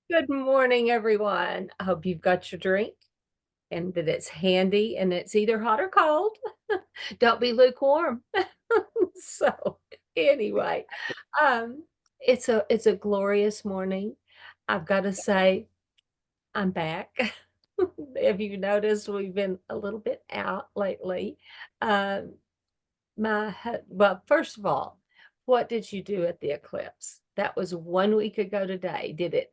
Good morning, everyone. I hope you've got your drink and that it's handy and it's either hot or cold. Don't be lukewarm. So anyway, um, it's a glorious morning. I've got to say, I'm back. Have you noticed we've been a little bit out lately? Um, well, first of all, what did you do at the eclipse? That was 1 week ago today. Did it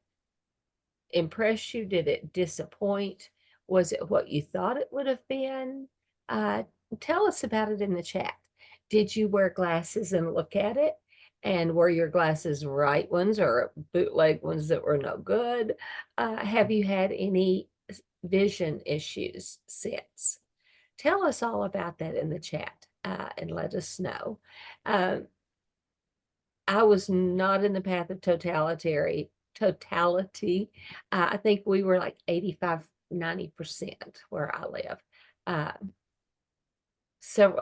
impress you? Did it disappoint? Was it what you thought it would have been? Uh, Tell us about it in the chat. Did you wear glasses and look at it? And were your glasses right ones or bootleg ones that were no good? Have you had any vision issues since? Tell us all about that in the chat and let us know. Um, I was not in the path of totality. I think we were like 85, 90% where I live. Uh,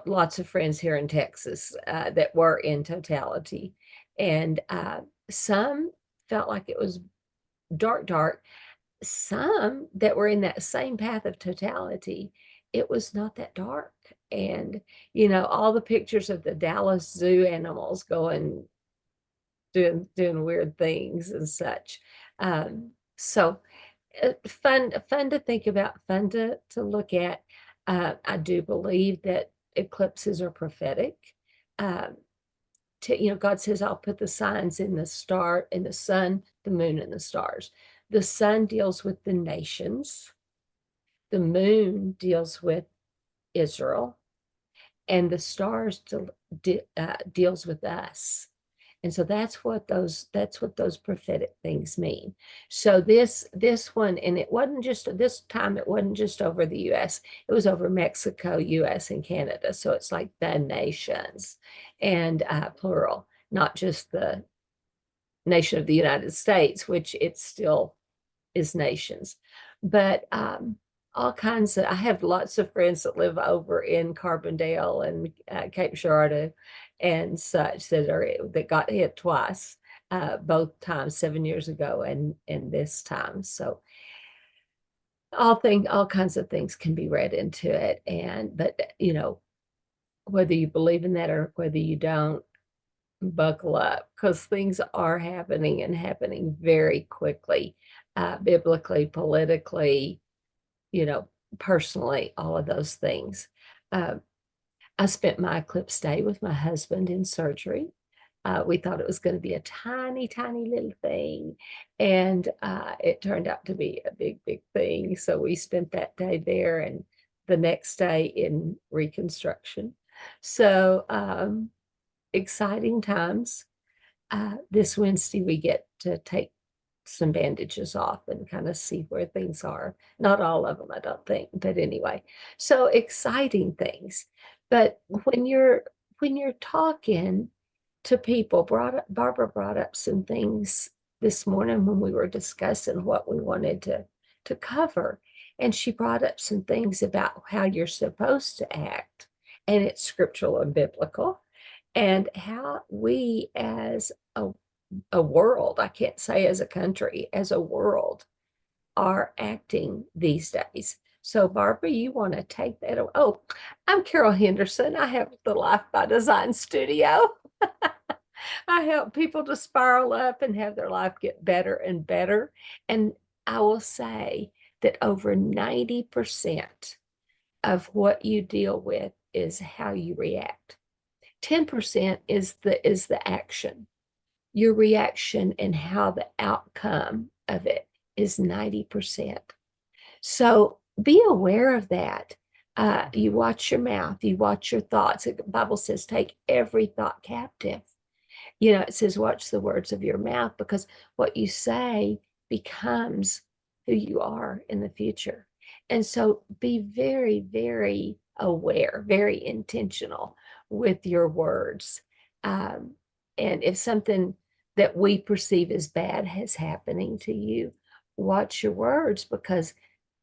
lots of friends here in Texas that were in totality. And some felt like it was dark, dark. Some that were in that same path of totality, it was not that dark. And, all the pictures of the Dallas Zoo animals doing weird things and such. So fun to think about, fun to look at. I do believe that eclipses are prophetic. Um, God says, I'll put the signs in in the sun, the moon, and the stars. The sun deals with the nations. The moon deals with Israel, and the stars deals with us. And so that's what those prophetic things mean. So this one, and it wasn't just this time, it wasn't just over the US, it was over Mexico, US, and Canada. So it's like the nations and plural, not just the nation of the United States, which it still is nations. But all kinds of, I have lots of friends that live over in Carbondale and Cape Girardeau and such that got hit twice, both times 7 years ago and this time. So all kinds of things can be read into it. But whether you believe in that or whether you don't, buckle up because things are happening and happening very quickly, biblically, politically, you know, personally, all of those things. Uh, I spent my eclipse day with my husband in surgery. We thought it was going to be a tiny, tiny little thing, and it turned out to be a big, big thing. So we spent that day there and the next day in reconstruction. So exciting times. This Wednesday, we get to take some bandages off and kind of see where things are. Not all of them, I don't think, but anyway. So exciting things. But when you're talking to people, Barbara brought up some things this morning when we were discussing what we wanted to cover. And she brought up some things about how you're supposed to act, and it's scriptural and biblical, and how we as a world, I can't say as a country, as a world, are acting these days. So, Barbara, you want to take that? Oh, I'm Carol Henderson. I have the Life by Design studio. I help people to spiral up and have their life get better and better. And I will say that over 90% of what you deal with is how you react. 10% is the action. Your reaction and how the outcome of it is 90%. So be aware of that. You watch your mouth, you watch your thoughts. The Bible says, take every thought captive. It says, watch the words of your mouth because what you say becomes who you are in the future. And so be very, very aware, very intentional with your words. And if something that we perceive as bad is happening to you, watch your words because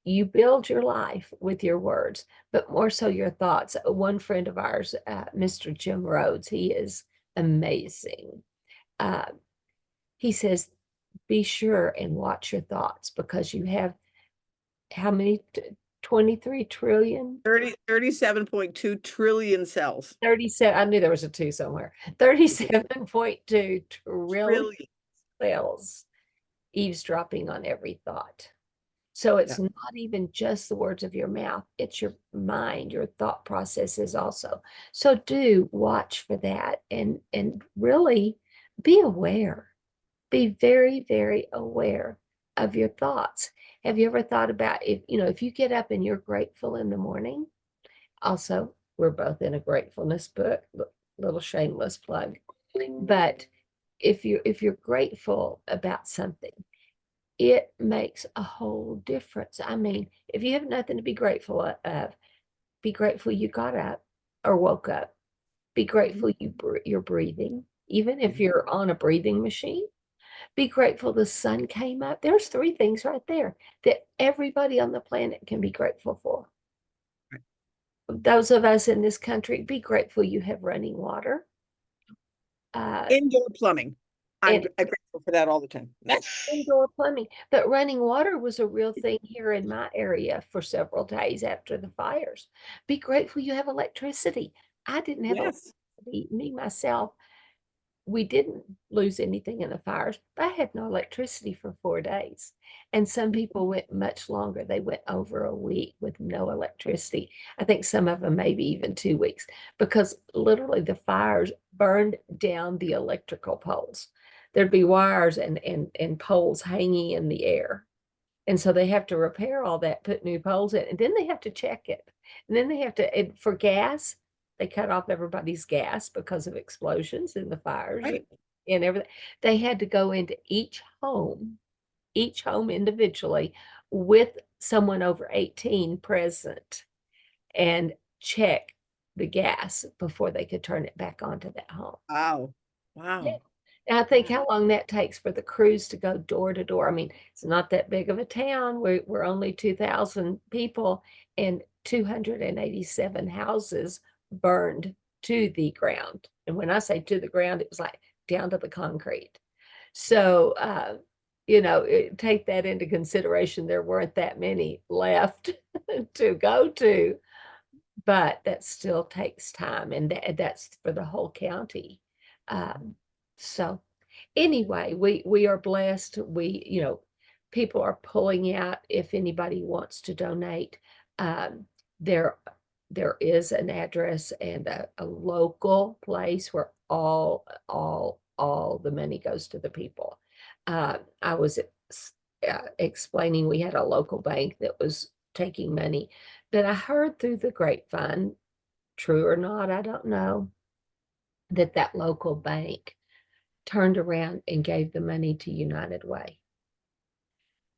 you build your life with your words, but more so your thoughts. One friend of ours, Mr. Jim Rhodes, he is amazing. Uh, he says be sure and watch your thoughts, because you have how many? 23 trillion? 37.2 trillion cells. 37. I knew there was a two somewhere. 37.2 trillion Trillion. cells eavesdropping on every thought. So it's Yeah. not even just the words of your mouth, it's your mind, your thought processes also. So do watch for that, and really be aware. Be very, very aware of your thoughts. Have you ever thought about, if you get up and you're grateful in the morning? Also, we're both in a gratefulness book, little shameless plug. But if you're grateful about something, it makes a whole difference. I mean, if you have nothing to be grateful of, be grateful you got up or woke up. Be grateful you're breathing, even if you're on a breathing machine. Be grateful the sun came up. There's three things right there that everybody on the planet can be grateful for. Those of us in this country, be grateful you have running water. Indoor plumbing. I'm And grateful for that all the time. indoor plumbing. But running water was a real thing here in my area for several days after the fires. Be grateful you have electricity. I didn't have Yes. electricity, me myself. We didn't lose anything in the fires, but I had no electricity for 4 days. And some people went much longer. They went over a week with no electricity. I think some of them maybe even 2 weeks, because literally the fires burned down the electrical poles. There'd be wires and poles hanging in the air. And so they have to repair all that, put new poles in, and then they have to check it. And then they have to, for gas, they cut off everybody's gas because of explosions and the fires Right. and everything. They had to go into each home individually with someone over 18 present and check the gas before they could turn it back onto that home. Wow. Yeah. Wow. And I think how long that takes for the crews to go door to door. I mean, it's not that big of a town. We're only 2,000 people, and 287 houses burned to the ground. And when I say to the ground, it was like down to the concrete. So, take that into consideration. There weren't that many left to go to, but that still takes time, and that's for the whole county. So anyway, we are blessed. People are pulling out if anybody wants to donate. Um, there there is an address and a local place where all the money goes to the people. I was explaining, we had a local bank that was taking money, but I heard through the grapevine, true or not, I don't know, that local bank turned around and gave the money to United Way.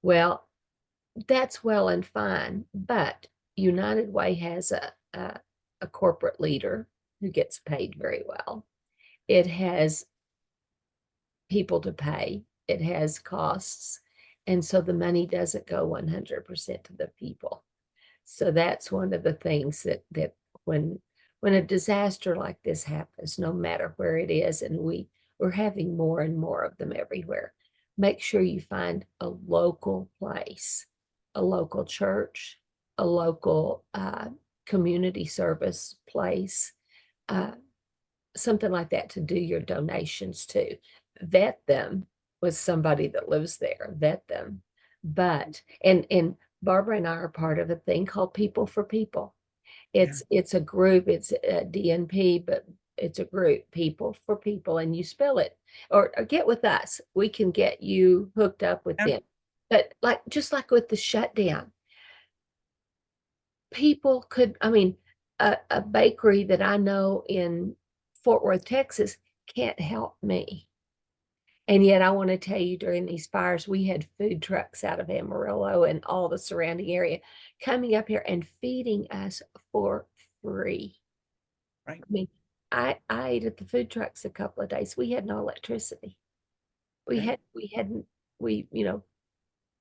Well, that's well and fine, but United Way has a corporate leader who gets paid very well. It has people to pay, it has costs, and so the money doesn't go 100% to the people. So that's one of the things that when a disaster like this happens, no matter where it is, and we're having more and more of them everywhere, make sure you find a local place, a local church, a local community service place, uh, something like that to do your donations to. Vet them with somebody that lives there. Vet them, but and Barbara and I are part of a thing called People for People. Yeah. It's a group. It's a DNP, but it's a group, People for People, and you spell it, or get with us. We can get you hooked up with Yeah. them. But just like with the shutdown, people could, I mean, a bakery that I know in Fort Worth, Texas, can't help me. And yet I want to tell you, during these fires, we had food trucks out of Amarillo and all the surrounding area coming up here and feeding us for free. Right. I mean, I ate at the food trucks a couple of days. We had no electricity. We Okay. had we hadn't we you know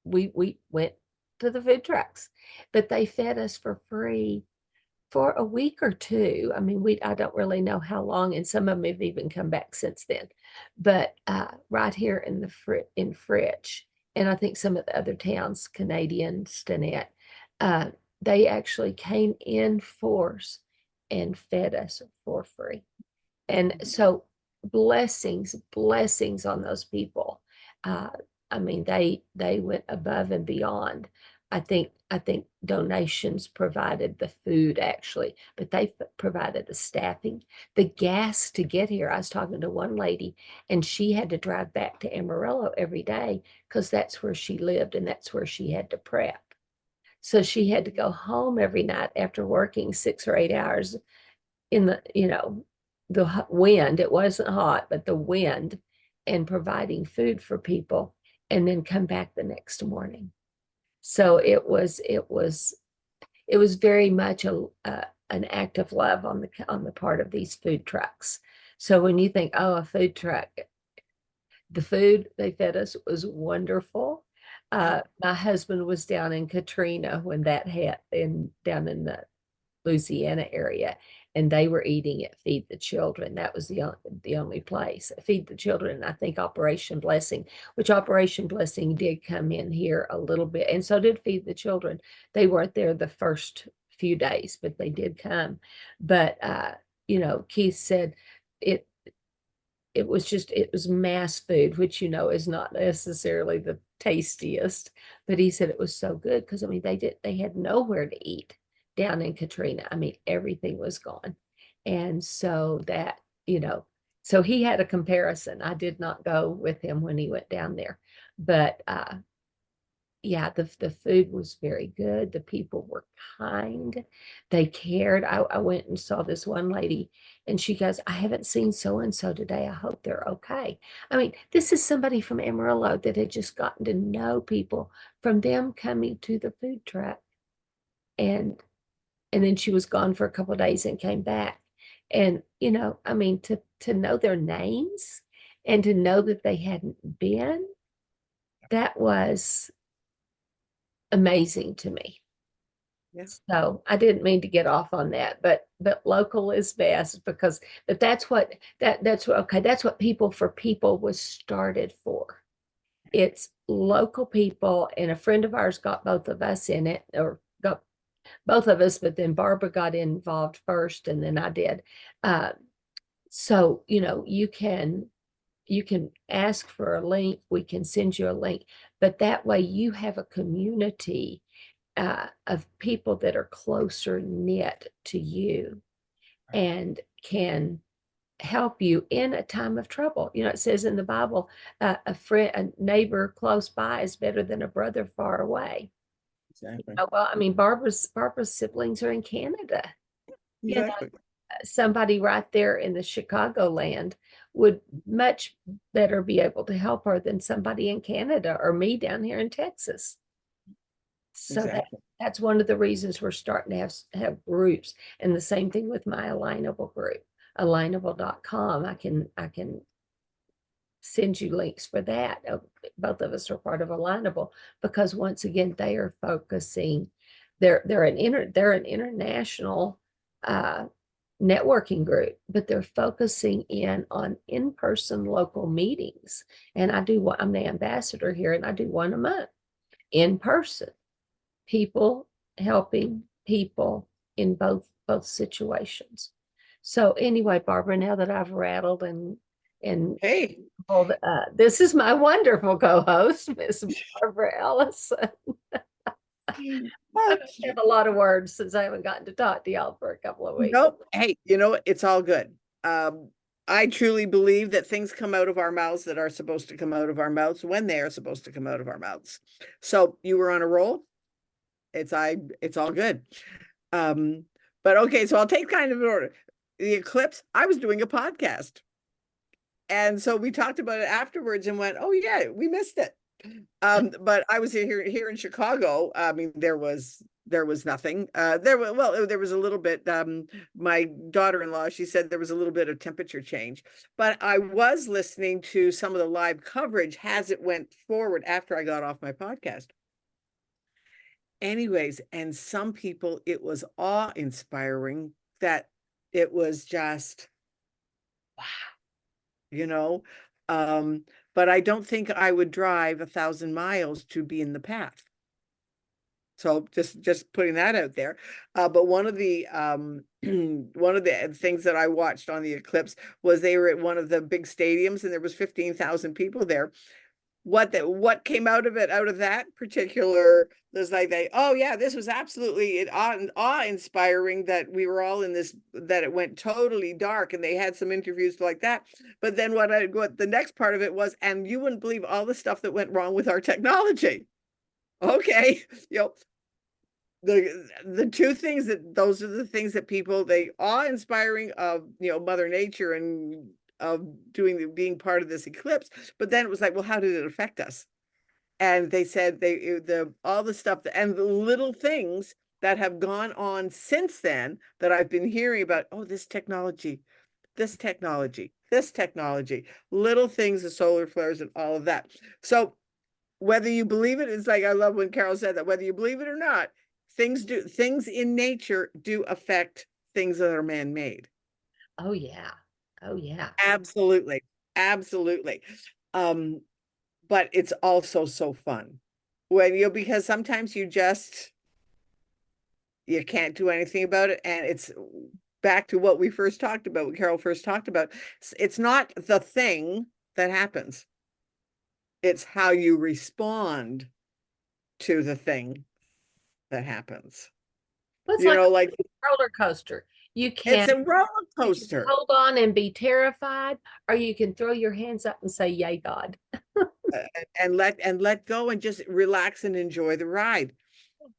we went to the food trucks, but they fed us for free. for a week or two. I mean, I don't really know how long, and some of them have even come back since then. But right here in in Fritch, and I think some of the other towns, Canadian, Stinnett, they actually came in force and fed us for free. And so blessings on those people. I mean, they went above and beyond. I think donations provided the food actually, but they provided the staffing, the gas to get here. I was talking to one lady, and she had to drive back to Amarillo every day because that's where she lived and that's where she had to prep. So she had to go home every night after working 6 or 8 hours in the, the wind. It wasn't hot, but the wind, and providing food for people, and then come back the next morning. So it was very much an act of love on the part of these food trucks. So when you think, oh, a food truck, the food they fed us was wonderful. My husband was down in Katrina when that hit, down in the Louisiana area, and they were eating at Feed the Children. That was the only place. Feed the Children, I think Operation Blessing, which Operation Blessing did come in here a little bit, and so did Feed the Children. They weren't there the first few days, but they did come. But Keith said it it was mass food, which is not necessarily the tastiest, but he said it was so good because I mean they had nowhere to eat down in Katrina. I mean, everything was gone. And so so he had a comparison. I did not go with him when he went down there, but yeah, the food was very good. The people were kind. They cared. I went and saw this one lady, and she goes, I haven't seen so-and-so today. I hope they're okay. I mean, this is somebody from Amarillo that had just gotten to know people from them coming to the food truck. And then she was gone for a couple of days and came back. And, I mean, to know their names and to know that they hadn't been, that was amazing to me. Yeah. So I didn't mean to get off on that, but local is best but that's what People for People was started for. It's local people, and a friend of ours got both of us in it, or got both of us, but then Barbara got involved first, and then I did. So you can ask for a link. We can send you a link, but that way you have a community of people that are closer knit to you and can help you in a time of trouble. It says in the Bible, a neighbor close by is better than a brother far away. Exactly. Well, I mean, Barbara's siblings are in Canada. Exactly. Somebody right there in the Chicagoland would much better be able to help her than somebody in Canada or me down here in Texas. So Exactly. that's one of the reasons we're starting to have groups. And the same thing with my Alignable group, alignable.com. I can send you links for that. Both of us are part of Alignable because once again, they are focusing, they're an international networking group, but they're focusing on in-person local meetings. And I'm the ambassador here, and I do one a month in person. People helping people in both situations. So anyway, Barbara, now that I've rattled and Hey, this is my wonderful co-host, Miss Barbara Ellison. I've had a lot of words since I haven't gotten to talk to y'all for a couple of weeks. Nope. Hey, it's all good. I truly believe that things come out of our mouths that are supposed to come out of our mouths when they are supposed to come out of our mouths. So you were on a roll. It's all good. But okay, so I'll take kind of an order. The eclipse, I was doing a podcast. And so we talked about it afterwards and went, oh yeah, we missed it. But I was here in Chicago. I mean, there was nothing. There was a little bit. My daughter-in-law, she said there was a little bit of temperature change, but I was listening to some of the live coverage as it went forward after I got off my podcast. anyways, and some people, it was awe-inspiring that it was just, wow, you know? Um, but I don't think I would drive 1,000 miles to be in the path. So just putting that out there. But one of the one of the things that I watched on the eclipse was they were at one of the big stadiums and there was 15,000 people there. What came out of it, out of that particular, there's like oh yeah, this was absolutely awe-inspiring that we were all in this, that it went totally dark, and they had some interviews like that. But then what the next part of it was, and you wouldn't believe all the stuff that went wrong with our technology. Okay, the two things that, those are the things that people, they awe-inspiring of, Mother Nature and of being part of this eclipse. But then it was like, well, how did it affect us? And they said all the stuff and the little things that have gone on since then that I've been hearing about. Oh, this technology, little things, the solar flares and all of that. So whether you believe it, it's like, I love when Carol said that, whether you believe it or not, things in nature do affect things that are man-made. Oh yeah. Oh yeah. Absolutely. Absolutely. But it's also so fun when because sometimes you can't do anything about it. And it's back to what we first talked about, what Carol first talked about. It's not the thing that happens. It's how you respond to the thing that happens. Well, it's like Like a roller coaster. You it's can a roller you can coaster. hold on and be terrified, or you can throw your hands up and say, "Yay, God." And let go and just relax and enjoy the ride.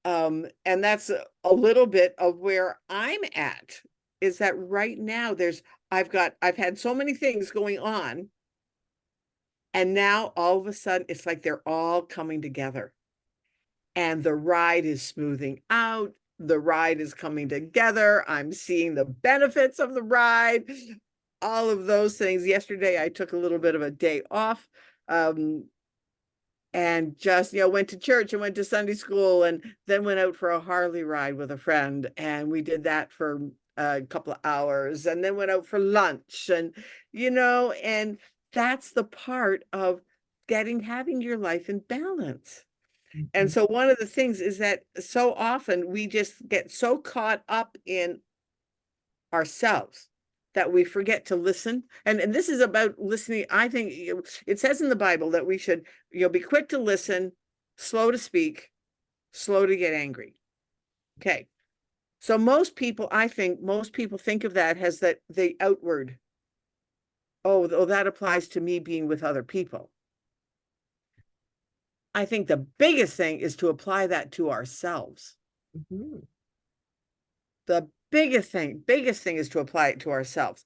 And that's a little bit of where I'm at, is that right now I've had so many things going on, and now all of a sudden it's like they're all coming together and the ride is smoothing out. The ride is coming together. I'm seeing the benefits of the ride, all of those things. Yesterday, I took a little bit of a day off. And just, went to church and went to Sunday school and then went out for a Harley ride with a friend. And we did that for a couple of hours and then went out for lunch and that's the part of having your life in balance. And Mhm. so one of the things is that so often we just get so caught up in ourselves that we forget to listen. And this is about listening. I think it says in the Bible that we should, be quick to listen, slow to speak, slow to get angry. Okay. So I think most people think of that as that the outward. Oh, that applies to me being with other people. I think the biggest thing is to apply that to ourselves. Mhm. The biggest thing is to apply it to ourselves.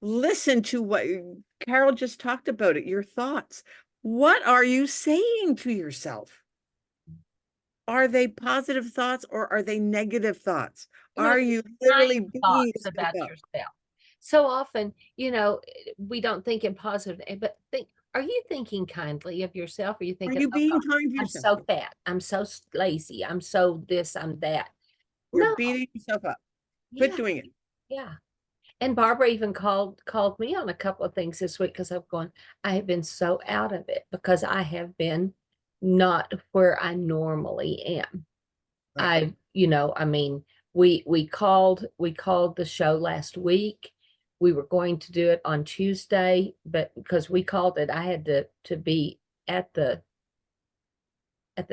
Listen to what Carol just talked about, your thoughts. What are you saying to yourself? Are they positive thoughts or are they negative thoughts? Or Are you kind literally beating thoughts yourself about up? yourself. So often, we don't think in positive, but are you thinking kindly of yourself? Are you Are thinking, you oh God, being kind to I'm yourself? so fat, I'm so lazy, I'm so this, I'm that? You're No, beating yourself up. Quit yeah, doing it. yeah. And Barbara even called me on a couple of things this week because I'm going, I have been so out of it because I have been not where I normally am. Right. I mean, we called the show last week. We were going to do it on Tuesday, but because we called it, I had to be at the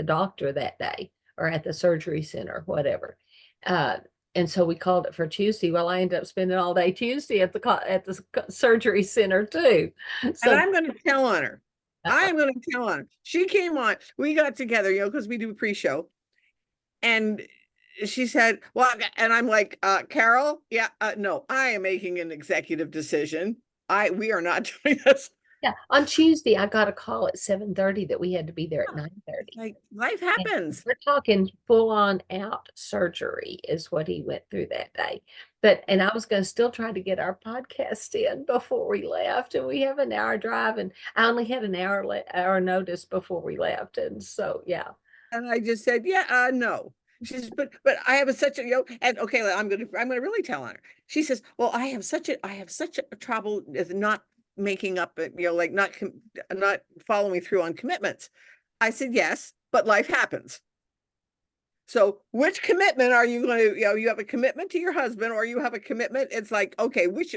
doctor that day or at the surgery center, whatever. Uh, and so we called it for Tuesday. Well, I ended up spending all day Tuesday at the surgery center too. And So, I'm going to tell on her. I uh, am going to tell on her. She came on. We got together, because we do a pre-show. And she said, well, and I'm like, Carol, yeah, no, I am making an executive decision. We are not doing this. yeah, on Tuesday I got a call at 7:30 that we had to be there at 9:30. Like, life And happens. we're talking full on out surgery is what he went through that day. And I was going to still try to get our podcast in before we left. And we have an hour drive, and I only had an hour notice before we left. And so, yeah. And I just said, yeah, no. She says, but I have such a, and okay, I'm gonna really tell on her. She says, well, I have such a trouble with not making up, like not following through on commitments. I said, yes, but life happens. So which commitment are you going to, you have a commitment to your husband or you have a commitment? It's like, okay, which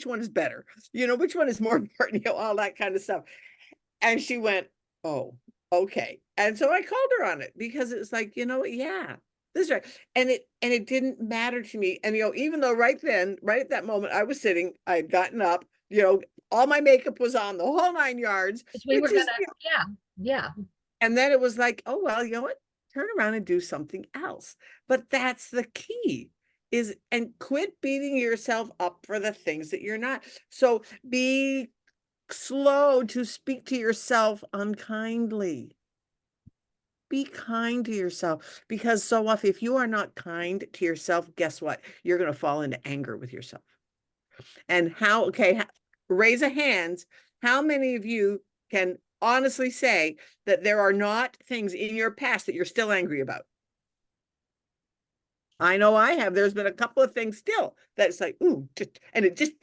one is better? Which one is more important? All that kind of stuff. And she went, oh, okay. And so I called her on it because it was like, yeah, this is right. And it didn't matter to me. And even though right at that moment, I was sitting, I had gotten up, all my makeup was on, the whole 9 yards, 'Cause we were which gonna, is, yeah, yeah. and then it was like, oh, well, you know what? Turn around and do something else. But that's the key and quit beating yourself up for the things that you're not. So be slow to speak to yourself unkindly. Be kind to yourself, because so often, if you are not kind to yourself, guess what? You're going to fall into anger with yourself. And raise a hand. How many of you can honestly say that there are not things in your past that you're still angry about? I know I have. There's been a couple of things still that's like, ooh, and it just,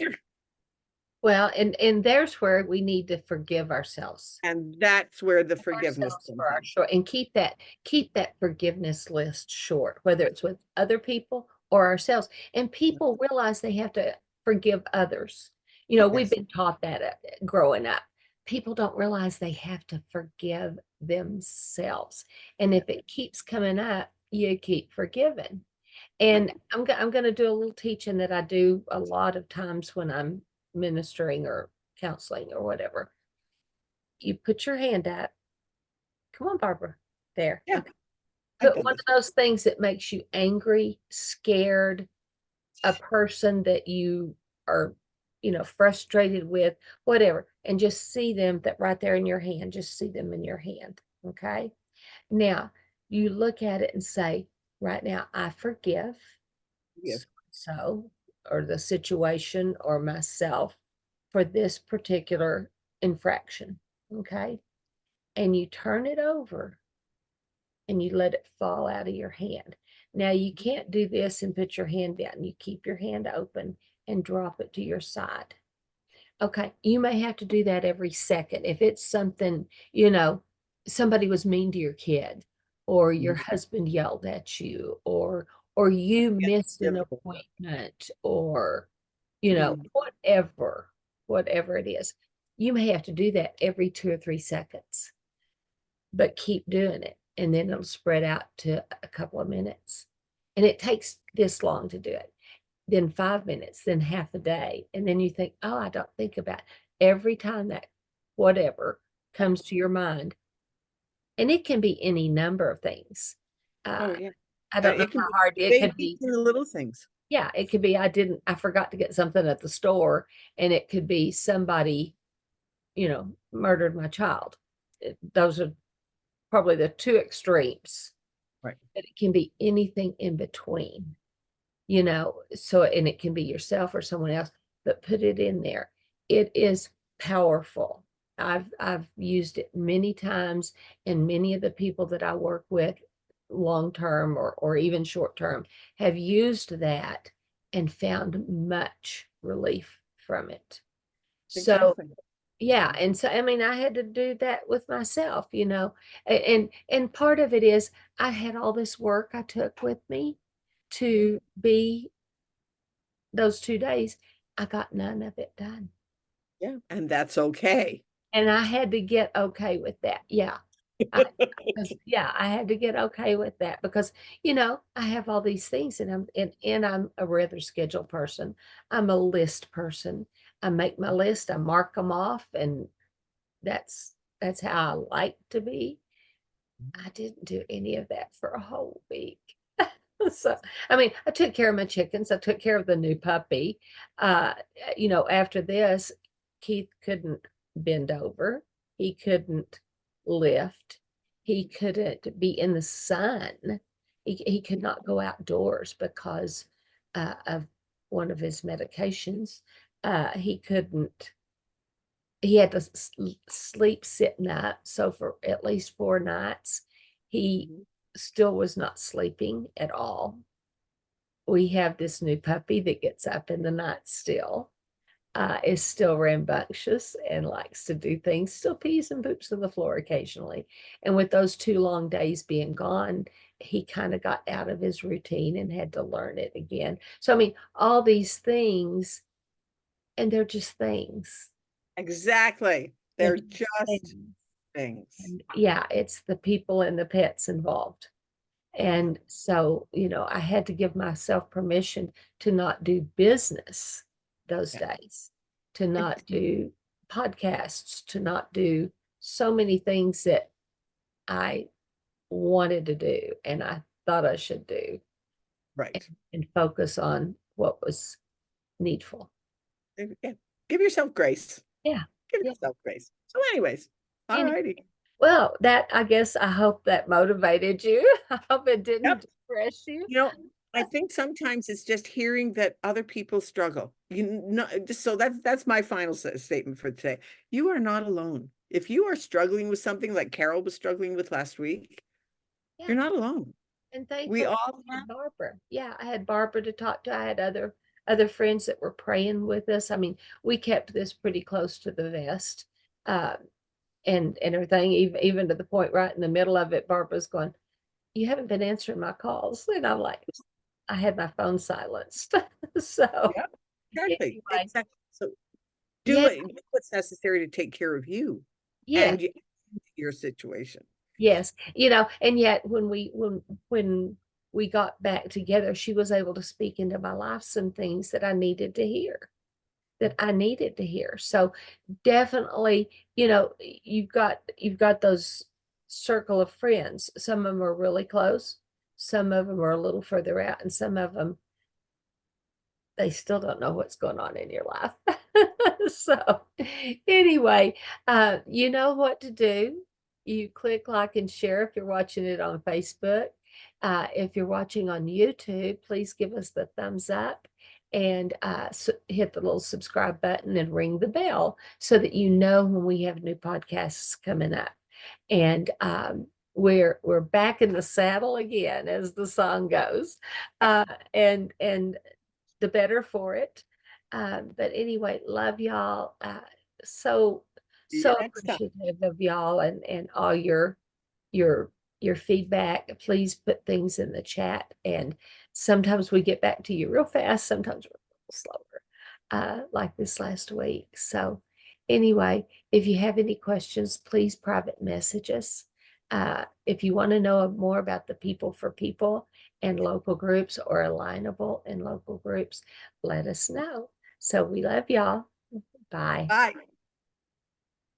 Well, and there's where we need to forgive ourselves. and that's where the forgiveness Ourselves comes for our in. short, and keep that forgiveness list short, whether it's with other people or ourselves. And people realize they have to forgive others. We've Yes. been taught that growing up. People don't realize they have to forgive themselves. And if it keeps coming up, you keep forgiving. And I'm going to do a little teaching that I do a lot of times when I'm ministering or counseling or whatever. You put your hand up. Come on, Barbara. There. Yeah. Okay. I've Put done one this. of those things that makes you angry, scared, a person that you are, frustrated with, whatever, and just see them that right there in your hand. Just see them in your hand. Okay. Now you look at it and say, right now, I forgive Yes. so, or the situation or myself for this particular infraction. Okay. And you turn it over and you let it fall out of your hand. Now you can't do this and put your hand down. You keep your hand open and drop it to your side. Okay, you may have to do that every second. If it's something, somebody was mean to your kid, or your husband yelled at you, or you Yeah, missed an difficult. appointment, or Mhm. whatever it is. You may have to do that every 2 or 3 seconds, but keep doing it. And then it'll spread out to a couple of minutes. And it takes this long to do it. Then 5 minutes, then half a day. And then you think, oh, I don't think about it. Every time that whatever comes to your mind. And it can be any number of things. Oh, Uh, yeah. I don't know It can be how hard it big could things be. and the little things. Yeah, it could be I forgot to get something at the store, and it could be somebody, murdered my child. Those are probably the two extremes. Right. But it can be anything in between, so, and it can be yourself or someone else, but put it in there. It is powerful. I've used it many times, and many of the people that I work with long term or even short term have used that and found much relief from it. So Exactly. yeah, and so I mean, I had to do that with myself, and part of it is I had all this work I took with me to be those 2 days. I got none of it done, Yeah. And that's okay. and I had to get okay with that. Yeah. I 'Cause yeah, I had to get okay with that because, I have all these things and I'm a rather scheduled person. I'm a list person. I make my list, I mark them off, and that's how I like to be. I didn't do any of that for a whole week. So, I mean, I took care of my chickens. I took care of the new puppy. After this, Keith couldn't bend over. He couldn't lift. He couldn't be in the sun. He could not go outdoors because of one of his medications. He couldn't he had to sleep sitting up. So for at least 4 nights, He still was not sleeping at all. We have this new puppy that gets up in the night still, is still rambunctious and likes to do things, still pees and poops on the floor occasionally. And with those 2 long days being gone, he kind of got out of his routine and had to learn it again. So, I mean, all these things, and they're just things. Exactly. They're They're just just things. things. And yeah, it's the people and the pets involved. And so, I had to give myself permission to not do business those Yeah. days, to not do podcasts, to not do so many things that I wanted to do and I thought I should do, Right. and focus on what was needful. Yeah. Give yourself grace. Yeah. Give Yeah. yourself grace. So anyways, all Any, righty. well, I guess I hope that motivated you. I hope it Yep. didn't depress you. You know, I think sometimes it's just hearing that other people struggle. You know, just so that's my final statement for today. You are not alone. If you are struggling with something like Carol was struggling with last week, Yeah. you're not alone. And We thankfully, all I have. had Barbara. Yeah, I had Barbara to talk to. I had other friends that were praying with us. I mean, we kept this pretty close to the vest, uh, and everything. Even to the point, right in the middle of it, Barbara's going, "You haven't been answering my calls," and I'm like, "I had my phone silenced." So Yeah, exactly. anyway, Exactly. So yeah, do what's necessary to take care of you yeah. and your situation. Yes, and yet when we got back together, she was able to speak into my life some things that I needed to hear. That I needed to hear. So definitely, you've got those circle of friends. Some of them are really close, some of them are a little further out, and some of them, they still don't know what's going on in your life. So anyway, you know what to do. You click like and share if you're watching it on Facebook. If you're watching on YouTube, please give us the thumbs up and hit the little subscribe button and ring the bell so that you know when we have new podcasts coming up. And we're back in the saddle again, as the song goes, and the better for it. But anyway, love y'all. So See you so next time. appreciative of y'all and all your your feedback. Please put things in the chat, and sometimes we get back to you real fast. Sometimes we're a little slower, like this last week. So anyway, if you have any questions, please private message us. If you want to know more about the People for People and local groups or alignable and local groups, let us know. So we love y'all. Bye. Bye.